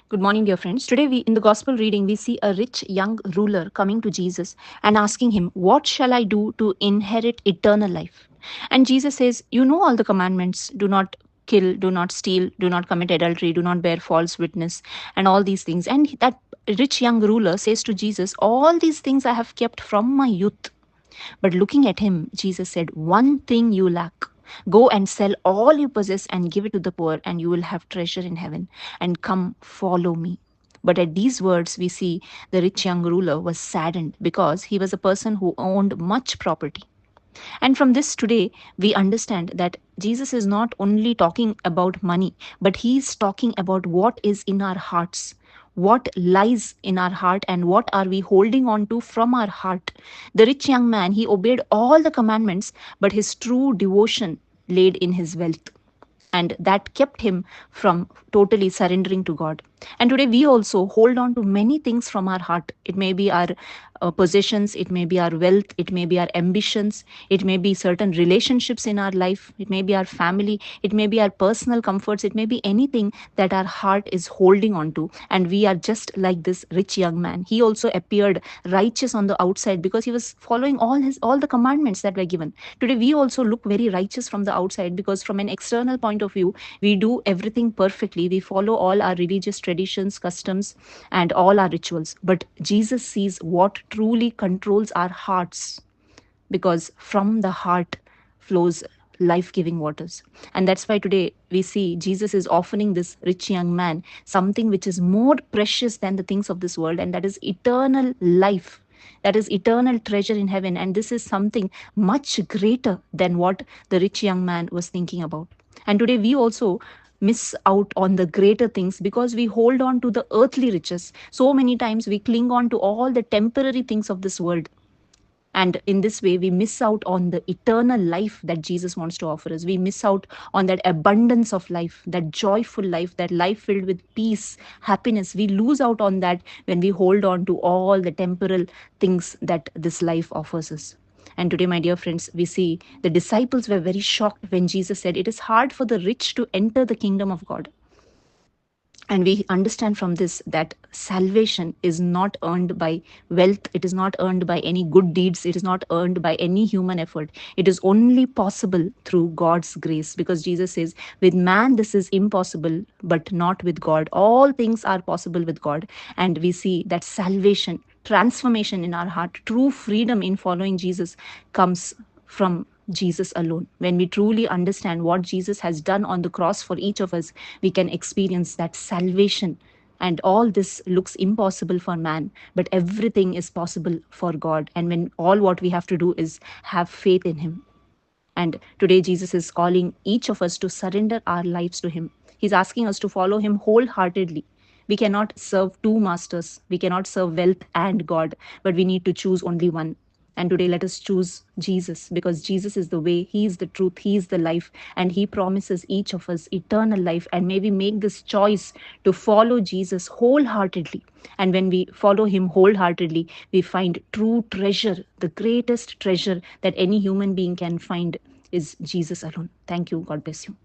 Good morning, dear friends. Today, in the gospel reading, we see a rich young ruler coming to Jesus and asking him, "What shall I do to inherit eternal life?" And Jesus says, "You know all the commandments: do not kill, do not steal, do not commit adultery, do not bear false witness, and all these things." And that rich young ruler says to Jesus, "All these things I have kept from my youth." But looking at him, Jesus said, "One thing you lack. Go and sell all you possess and give it to the poor, and you will have treasure in heaven. And come, follow me." But at these words, we see the rich young ruler was saddened because he was a person who owned much property. And from this today, we understand that Jesus is not only talking about money, but he is talking about what is in our hearts. What lies in our heart and what are we holding on to from our heart? The rich young man, he obeyed all the commandments, but his true devotion laid in his wealth, and that kept him from totally surrendering to God. And today we also hold on to many things from our heart. It may be our possessions, it may be our wealth, it may be our ambitions, it may be certain relationships in our life, it may be our family, it may be our personal comforts, it may be anything that our heart is holding on to. And we are just like this rich young man. He also appeared righteous on the outside because he was following all the commandments that were given. Today we also look very righteous from the outside because from an external point of view, we do everything perfectly. We follow all our religious traditions, customs, and all our rituals. But Jesus sees what truly controls our hearts, because from the heart flows life giving waters. And that's why today we see Jesus is offering this rich young man something which is more precious than the things of this world, and that is eternal life. That is eternal treasure in heaven. And this is something much greater than what the rich young man was thinking about. And today we also miss out on the greater things because we hold on to the earthly riches. So many times we cling on to all the temporary things of this world, and in this way, we miss out on the eternal life that Jesus wants to offer us. We miss out on that abundance of life, that joyful life, that life filled with peace, happiness. We lose out on that when we hold on to all the temporal things that this life offers us. And today, my dear friends, we see the disciples were very shocked when Jesus said, "It is hard for the rich to enter the kingdom of God." And we understand from this that salvation is not earned by wealth, it is not earned by any good deeds, it is not earned by any human effort. It is only possible through God's grace, because Jesus says, "With man this is impossible, but not with God. All things are possible with God." And we see that salvation, transformation in our heart, true freedom in following Jesus comes from Jesus alone. When we truly understand what Jesus has done on the cross for each of us, we can experience that salvation. And all this looks impossible for man, but everything is possible for God. And when all what we have to do is have faith in Him. And today, Jesus is calling each of us to surrender our lives to Him. He's asking us to follow Him wholeheartedly. We cannot serve two masters. We cannot serve wealth and God, but we need to choose only one. And today, let us choose Jesus, because Jesus is the way, He is the truth, He is the life, and He promises each of us eternal life. And may we make this choice to follow Jesus wholeheartedly. And when we follow Him wholeheartedly, we find true treasure. The greatest treasure that any human being can find is Jesus alone. Thank you. God bless you.